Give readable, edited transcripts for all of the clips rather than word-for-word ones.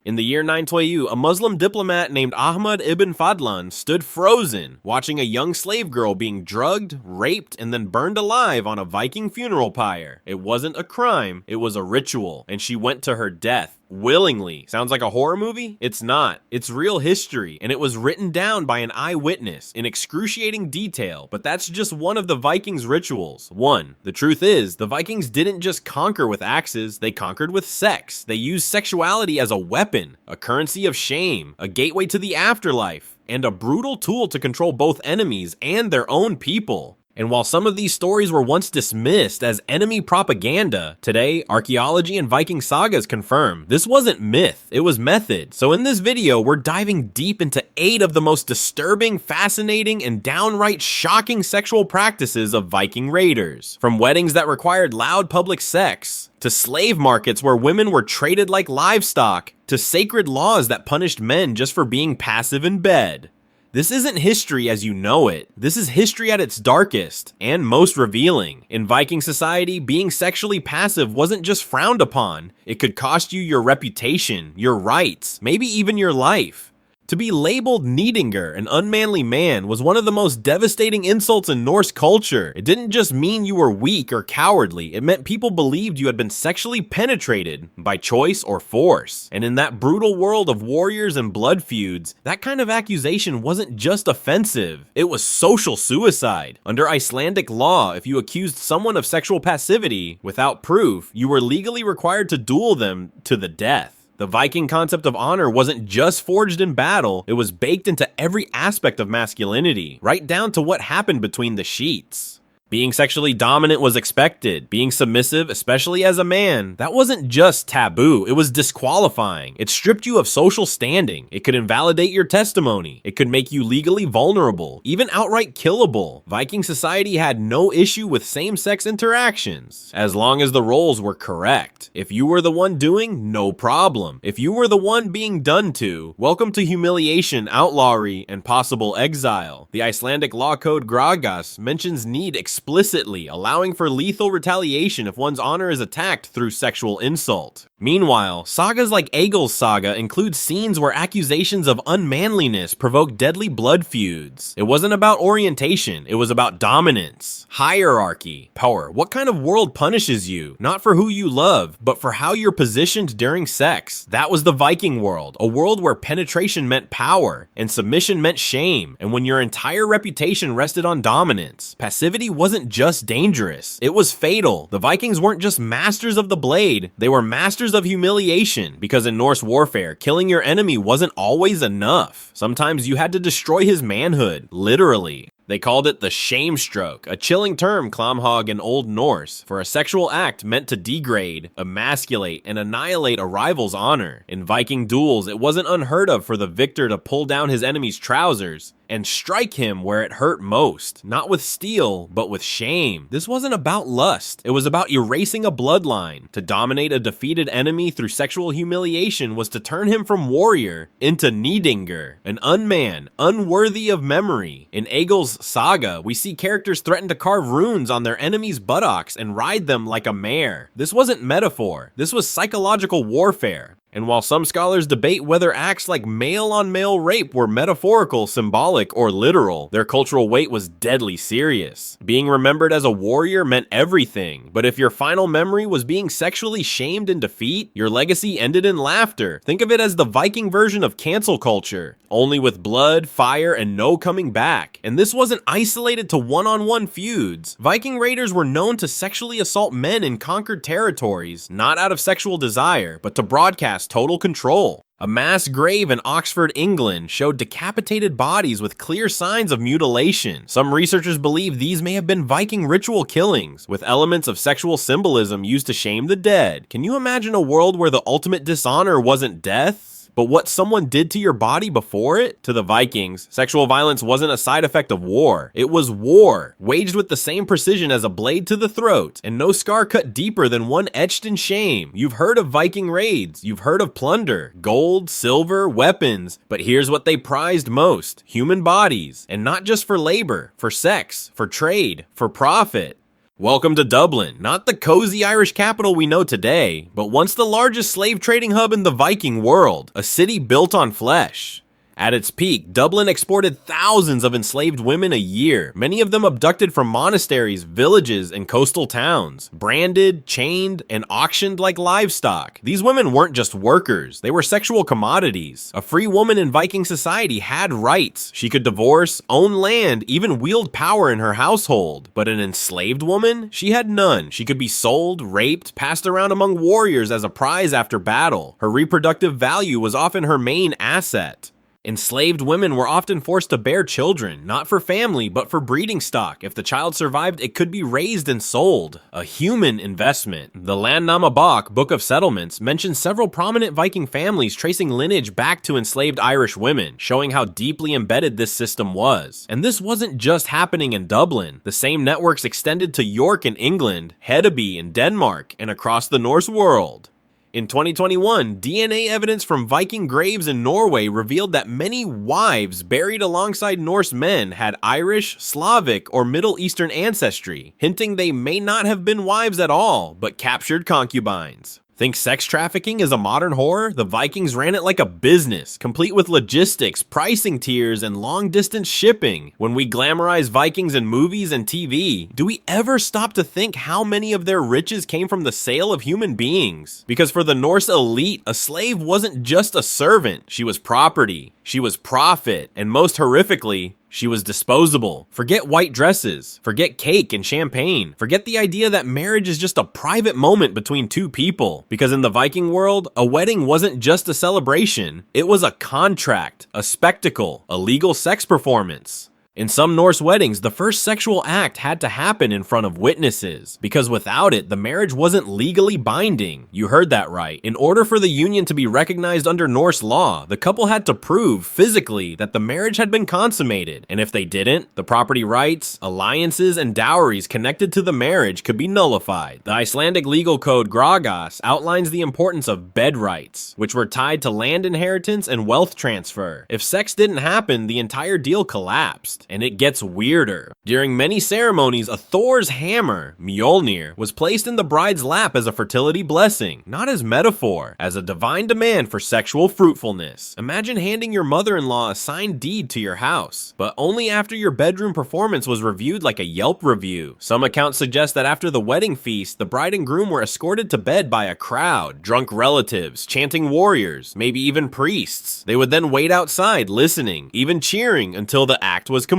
In the year 922, a Muslim diplomat named Ahmad ibn Fadlan stood frozen, watching a young slave girl being drugged, raped, and then burned alive on a Viking funeral pyre. It wasn't a crime, it was a ritual, and she went to her death. Willingly. Sounds like a horror movie? It's not. It's real history, and it was written down by an eyewitness in excruciating detail, but that's just one of the Vikings' rituals. The truth is, the Vikings didn't just conquer with axes, they conquered with sex. They used sexuality as a weapon, a currency of shame, a gateway to the afterlife, and a brutal tool to control both enemies and their own people. And while some of these stories were once dismissed as enemy propaganda, today, archaeology and Viking sagas confirm this wasn't myth, it was method. So in this video, we're diving deep into 8 of the most disturbing, fascinating, and downright shocking sexual practices of Viking raiders. From weddings that required loud public sex, to slave markets where women were traded like livestock, to sacred laws that punished men just for being passive in bed. This isn't history as you know it. This is history at its darkest and most revealing. In Viking society, being sexually passive wasn't just frowned upon. It could cost you your reputation, your rights, maybe even your life. To be labeled Nidingur, an unmanly man, was one of the most devastating insults in Norse culture. It didn't just mean you were weak or cowardly, it meant people believed you had been sexually penetrated by choice or force. And in that brutal world of warriors and blood feuds, that kind of accusation wasn't just offensive, it was social suicide. Under Icelandic law, if you accused someone of sexual passivity without proof, you were legally required to duel them to the death. The Viking concept of honor wasn't just forged in battle, it was baked into every aspect of masculinity, right down to what happened between the sheets. Being sexually dominant was expected. Being submissive, especially as a man, that wasn't just taboo, it was disqualifying. It stripped you of social standing. It could invalidate your testimony. It could make you legally vulnerable, even outright killable. Viking society had no issue with same-sex interactions, as long as the roles were correct. If you were the one doing, no problem. If you were the one being done to, welcome to humiliation, outlawry, and possible exile. The Icelandic law code Gragas mentions need explicitly, allowing for lethal retaliation if one's honor is attacked through sexual insult. Meanwhile, sagas like Egil's saga include scenes where accusations of unmanliness provoke deadly blood feuds. It wasn't about orientation, it was about dominance, hierarchy, power. What kind of world punishes you? Not for who you love, but for how you're positioned during sex. That was the Viking world, a world where penetration meant power, and submission meant shame, and when your entire reputation rested on dominance, passivity wasn't just dangerous, it was fatal. The Vikings weren't just masters of the blade, they were masters of humiliation, because in Norse warfare, killing your enemy wasn't always enough. Sometimes you had to destroy his manhood, literally. They called it the shame stroke, a chilling term klamhog in Old Norse, for a sexual act meant to degrade, emasculate, and annihilate a rival's honor. In Viking duels, it wasn't unheard of for the victor to pull down his enemy's trousers and strike him where it hurt most, not with steel, but with shame. This wasn't about lust, it was about erasing a bloodline. To dominate a defeated enemy through sexual humiliation was to turn him from warrior into Nidingur, an unman, unworthy of memory. In Egil's saga, we see characters threaten to carve runes on their enemies' buttocks and ride them like a mare. This wasn't metaphor, this was psychological warfare. And while some scholars debate whether acts like male-on-male rape were metaphorical, symbolic, or literal, their cultural weight was deadly serious. Being remembered as a warrior meant everything, but if your final memory was being sexually shamed in defeat, your legacy ended in laughter. Think of it as the Viking version of cancel culture, only with blood, fire, and no coming back. And this wasn't isolated to one-on-one feuds. Viking raiders were known to sexually assault men in conquered territories, not out of sexual desire, but to broadcast total control. A mass grave in Oxford, England showed decapitated bodies with clear signs of mutilation. Some researchers believe these may have been Viking ritual killings, with elements of sexual symbolism used to shame the dead. Can you imagine a world where the ultimate dishonor wasn't death, but what someone did to your body before it? To the Vikings, sexual violence wasn't a side effect of war. It was war, waged with the same precision as a blade to the throat, and no scar cut deeper than one etched in shame. You've heard of Viking raids, you've heard of plunder, gold, silver, weapons, but here's what they prized most: human bodies, and not just for labor, for sex, for trade, for profit. Welcome to Dublin, not the cozy Irish capital we know today, but once the largest slave trading hub in the Viking world, a city built on flesh. At its peak, Dublin exported thousands of enslaved women a year, many of them abducted from monasteries, villages, and coastal towns. Branded, chained, and auctioned like livestock. These women weren't just workers, they were sexual commodities. A free woman in Viking society had rights. She could divorce, own land, even wield power in her household. But an enslaved woman? She had none. She could be sold, raped, passed around among warriors as a prize after battle. Her reproductive value was often her main asset. Enslaved women were often forced to bear children, not for family, but for breeding stock. If the child survived, it could be raised and sold. A human investment. The Landnama Bók, Book of Settlements, mentions several prominent Viking families tracing lineage back to enslaved Irish women, showing how deeply embedded this system was. And this wasn't just happening in Dublin. The same networks extended to York in England, Hedeby in Denmark, and across the Norse world. In 2021, DNA evidence from Viking graves in Norway revealed that many wives buried alongside Norse men had Irish, Slavic, or Middle Eastern ancestry, hinting they may not have been wives at all, but captured concubines. Think sex trafficking is a modern horror? The Vikings ran it like a business, complete with logistics, pricing tiers, and long-distance shipping. When we glamorize Vikings in movies and TV, do we ever stop to think how many of their riches came from the sale of human beings? Because for the Norse elite, a slave wasn't just a servant. She was property. She was profit. And most horrifically, she was disposable. Forget white dresses. Forget cake and champagne. Forget the idea that marriage is just a private moment between two people. Because in the Viking world, a wedding wasn't just a celebration. It was a contract, a spectacle, a legal sex performance. In some Norse weddings, the first sexual act had to happen in front of witnesses, because without it, the marriage wasn't legally binding. You heard that right. In order for the union to be recognized under Norse law, the couple had to prove physically that the marriage had been consummated, and if they didn't, the property rights, alliances, and dowries connected to the marriage could be nullified. The Icelandic legal code Grágás outlines the importance of bed rights, which were tied to land inheritance and wealth transfer. If sex didn't happen, the entire deal collapsed. And it gets weirder. During many ceremonies, a Thor's hammer, Mjolnir, was placed in the bride's lap as a fertility blessing, not as metaphor, as a divine demand for sexual fruitfulness. Imagine handing your mother-in-law a signed deed to your house, but only after your bedroom performance was reviewed like a Yelp review. Some accounts suggest that after the wedding feast, the bride and groom were escorted to bed by a crowd, drunk relatives, chanting warriors, maybe even priests. They would then wait outside, listening, even cheering until the act was complete.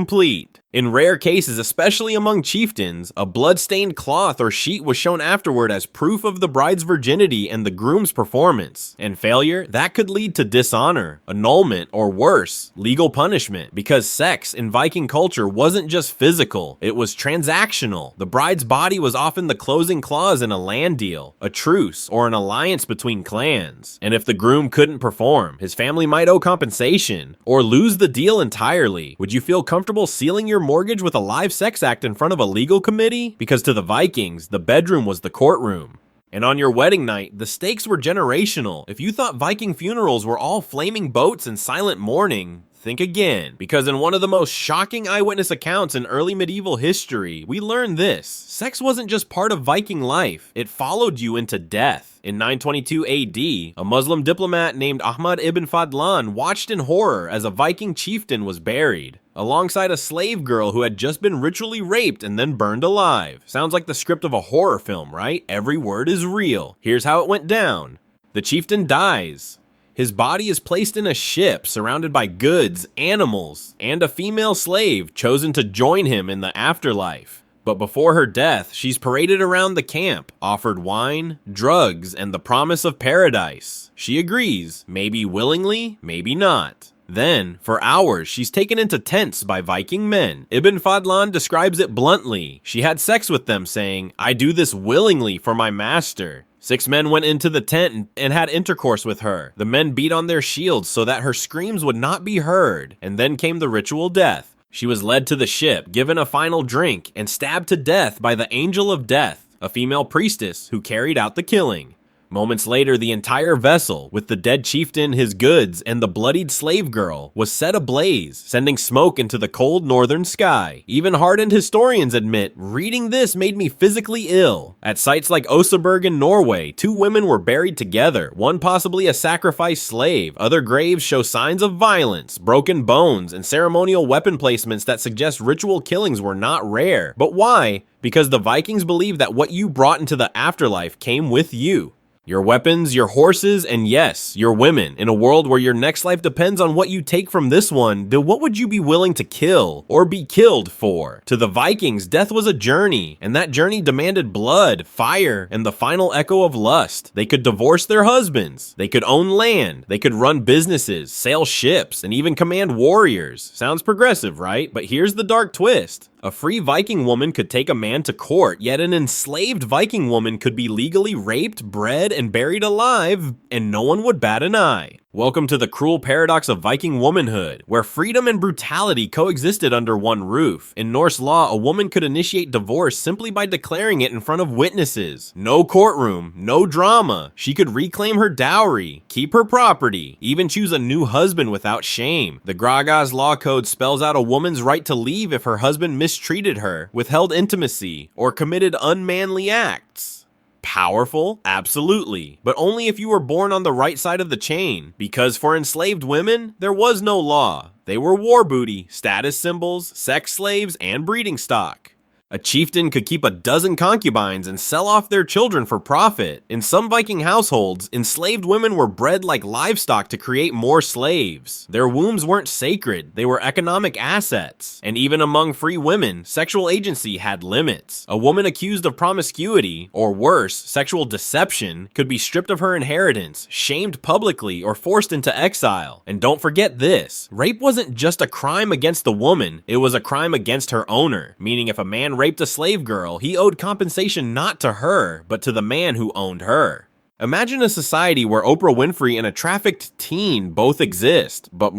In rare cases, especially among chieftains, a blood-stained cloth or sheet was shown afterward as proof of the bride's virginity and the groom's performance. And failure, that could lead to dishonor, annulment, or worse, legal punishment. Because sex in Viking culture wasn't just physical, it was transactional. The bride's body was often the closing clause in a land deal, a truce, or an alliance between clans. And if the groom couldn't perform, his family might owe compensation, or lose the deal entirely. Would you feel comfortable sealing your mortgage with a live sex act in front of a legal committee? Because to the Vikings, the bedroom was the courtroom. And on your wedding night, the stakes were generational. If you thought Viking funerals were all flaming boats and silent mourning, think again. Because in one of the most shocking eyewitness accounts in early medieval history, we learned this. Sex wasn't just part of Viking life, it followed you into death. In 922 AD, a Muslim diplomat named Ahmad ibn Fadlan watched in horror as a Viking chieftain was buried, alongside a slave girl who had just been ritually raped and then burned alive. Sounds like the script of a horror film, right? Every word is real. Here's how it went down. The chieftain dies. His body is placed in a ship surrounded by goods, animals, and a female slave chosen to join him in the afterlife. But before her death, she's paraded around the camp, offered wine, drugs, and the promise of paradise. She agrees, maybe willingly, maybe not. Then, for hours, she's taken into tents by Viking men. Ibn Fadlan describes it bluntly. She had sex with them, saying, "I do this willingly for my master." 6 men went into the tent and had intercourse with her. The men beat on their shields so that her screams would not be heard. And then came the ritual death. She was led to the ship, given a final drink, and stabbed to death by the Angel of Death, a female priestess who carried out the killing. Moments later, the entire vessel, with the dead chieftain, his goods, and the bloodied slave girl, was set ablaze, sending smoke into the cold northern sky. Even hardened historians admit, reading this made me physically ill. At sites like Oseberg in Norway, 2 women were buried together, one possibly a sacrificed slave. Other graves show signs of violence, broken bones, and ceremonial weapon placements that suggest ritual killings were not rare. But why? Because the Vikings believed that what you brought into the afterlife came with you. Your weapons, your horses, and yes, your women. In a world where your next life depends on what you take from this one, then what would you be willing to kill or be killed for? To the Vikings, death was a journey, and that journey demanded blood, fire, and the final echo of lust. They could divorce their husbands, they could own land, they could run businesses, sail ships, and even command warriors. Sounds progressive, right? But here's the dark twist. A free Viking woman could take a man to court, yet an enslaved Viking woman could be legally raped, bred, and buried alive, and no one would bat an eye. Welcome to the cruel paradox of Viking womanhood, where freedom and brutality coexisted under one roof. In Norse law, a woman could initiate divorce simply by declaring it in front of witnesses. No courtroom, no drama. She could reclaim her dowry, keep her property, even choose a new husband without shame. The Graga's law code spells out a woman's right to leave if her husband mistreated her, withheld intimacy, or committed unmanly acts. Powerful? Absolutely. But only if you were born on the right side of the chain. Because for enslaved women, there was no law. They were war booty, status symbols, sex slaves, and breeding stock. A chieftain could keep a dozen concubines and sell off their children for profit. In some Viking households, enslaved women were bred like livestock to create more slaves. Their wombs weren't sacred, they were economic assets. And even among free women, sexual agency had limits. A woman accused of promiscuity, or worse, sexual deception, could be stripped of her inheritance, shamed publicly, or forced into exile. And don't forget this, rape wasn't just a crime against the woman, it was a crime against her owner, meaning if a man raped a slave girl, he owed compensation not to her, but to the man who owned her. Imagine a society where Oprah Winfrey and a trafficked teen both exist, but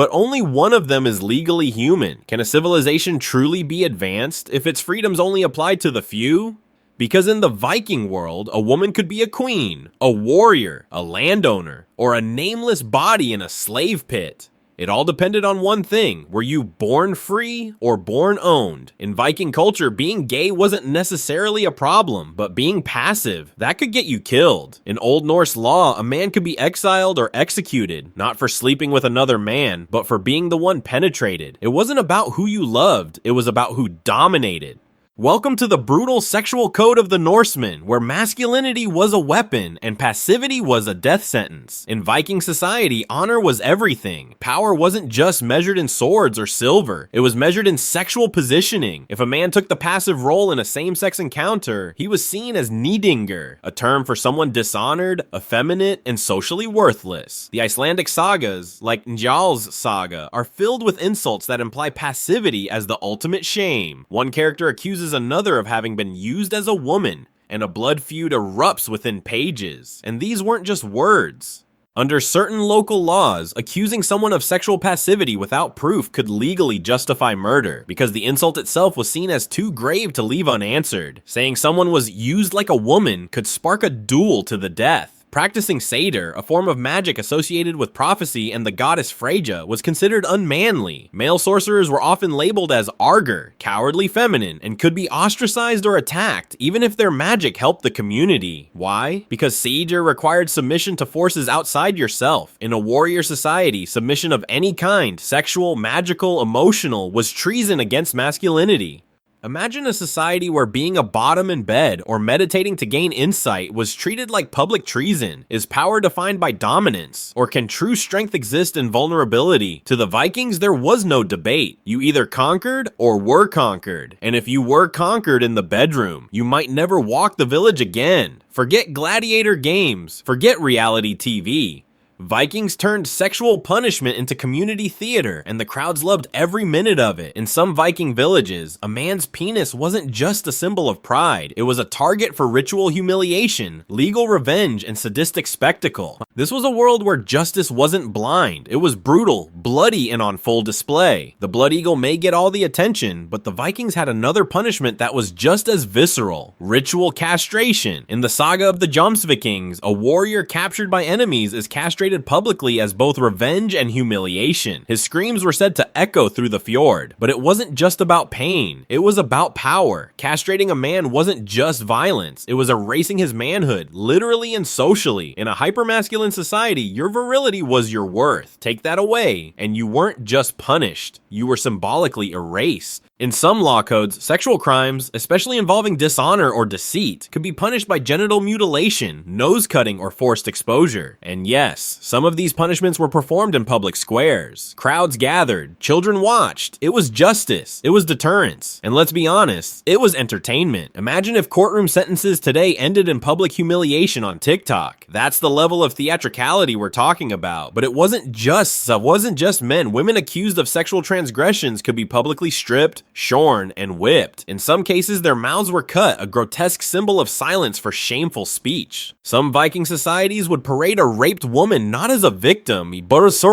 only one of them is legally human. Can a civilization truly be advanced if its freedoms only applied to the few? Because in the Viking world, a woman could be a queen, a warrior, a landowner, or a nameless body in a slave pit. It all depended on one thing. Were you born free or born owned? In Viking culture, being gay wasn't necessarily a problem, but being passive, that could get you killed. In Old Norse law, a man could be exiled or executed, not for sleeping with another man, but for being the one penetrated. It wasn't about who you loved, it was about who dominated. Welcome to the brutal sexual code of the Norsemen, where masculinity was a weapon and passivity was a death sentence. In Viking society, honor was everything. Power wasn't just measured in swords or silver, it was measured in sexual positioning. If a man took the passive role in a same-sex encounter, he was seen as nidingur, a term for someone dishonored, effeminate, and socially worthless. The Icelandic sagas, like Njal's saga, are filled with insults that imply passivity as the ultimate shame. One character accuses another of having been used as a woman, and a blood feud erupts within pages. And these weren't just words. Under certain local laws, accusing someone of sexual passivity without proof could legally justify murder, because the insult itself was seen as too grave to leave unanswered. Saying someone was used like a woman could spark a duel to the death. Practicing satyr, a form of magic associated with prophecy and the goddess Freyja, was considered unmanly. Male sorcerers were often labeled as arger, cowardly feminine, and could be ostracized or attacked, even if their magic helped the community. Why? Because satyr required submission to forces outside yourself. In a warrior society, submission of any kind, sexual, magical, emotional, was treason against masculinity. Imagine a society where being a bottom in bed or meditating to gain insight was treated like public treason. Is power defined by dominance? Or can true strength exist in vulnerability? To the Vikings, there was no debate. You either conquered or were conquered. And if you were conquered in the bedroom, you might never walk the village again. Forget gladiator games. Forget reality TV. Vikings turned sexual punishment into community theater, and the crowds loved every minute of it. In some Viking villages, a man's penis wasn't just a symbol of pride, it was a target for ritual humiliation, legal revenge, and sadistic spectacle. This was a world where justice wasn't blind, it was brutal, bloody, and on full display. The blood eagle may get all the attention, but the Vikings had another punishment that was just as visceral: ritual castration. In the saga of the Jomsvikings, a warrior captured by enemies is castrated publicly as both revenge and humiliation. His screams were said to echo through the fjord, but it wasn't just about pain, it was about power. Castrating a man wasn't just violence, it was erasing his manhood, literally and socially. In a hypermasculine society, your virility was your worth. Take that away, and you weren't just punished, you were symbolically erased. In some law codes, sexual crimes, especially involving dishonor or deceit, could be punished by genital mutilation, nose cutting, or forced exposure. And yes, some of these punishments were performed in public squares. Crowds gathered, children watched. It was justice, it was deterrence, and let's be honest, it was entertainment. Imagine if courtroom sentences today ended in public humiliation on TikTok. That's the level of theatricality we're talking about. But it wasn't just men. Women accused of sexual transgressions could be publicly stripped, shorn, and whipped. In some cases, their mouths were cut, a grotesque symbol of silence for shameful speech. Some Viking societies would parade a raped woman not as a victim, but as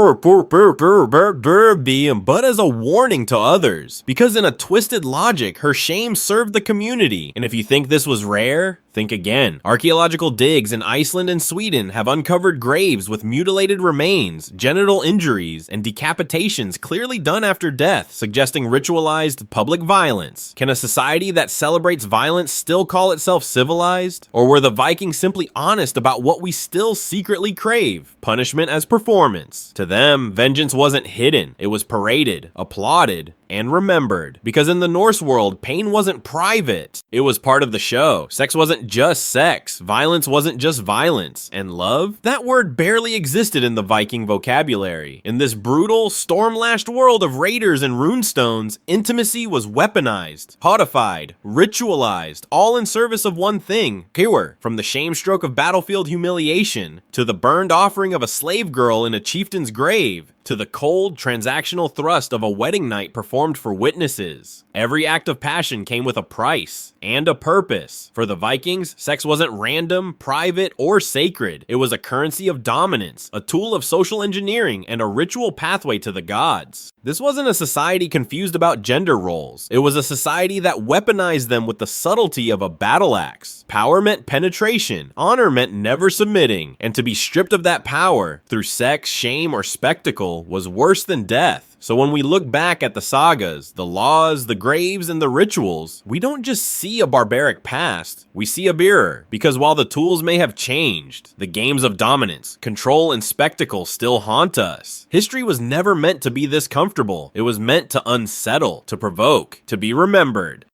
a warning to others. Because in a twisted logic, her shame served the community. And if you think this was rare, think again. Archaeological digs in Iceland and Sweden have uncovered graves with mutilated remains, genital injuries, and decapitations clearly done after death, suggesting ritualized public violence. Can a society that celebrates violence still call itself civilized? Or were the Vikings simply honest about what we still secretly crave? Punishment as performance. To them, vengeance wasn't hidden, it was paraded, applauded, and remembered. Because in the Norse world, pain wasn't private, it was part of the show. Sex wasn't just sex, violence wasn't just violence, and love? That word barely existed in the Viking vocabulary. In this brutal, storm-lashed world of raiders and runestones, intimacy was weaponized, codified, ritualized, all in service of one thing: cure. From the shame stroke of battlefield humiliation, to the burned offering of a slave girl in a chieftain's grave, to the cold, transactional thrust of a wedding night performed for witnesses. Every act of passion came with a price and a purpose. For the Vikings, sex wasn't random, private, or sacred. It was a currency of dominance, a tool of social engineering, and a ritual pathway to the gods. This wasn't a society confused about gender roles. It was a society that weaponized them with the subtlety of a battle axe. Power meant penetration, honor meant never submitting, and to be stripped of that power through sex, shame, or spectacle was worse than death. So when we look back at the sagas, the laws, the graves, and the rituals, we don't just see a barbaric past, we see a mirror. Because while the tools may have changed, the games of dominance, control, and spectacle still haunt us. History was never meant to be this comfortable. It was meant to unsettle, to provoke, to be remembered.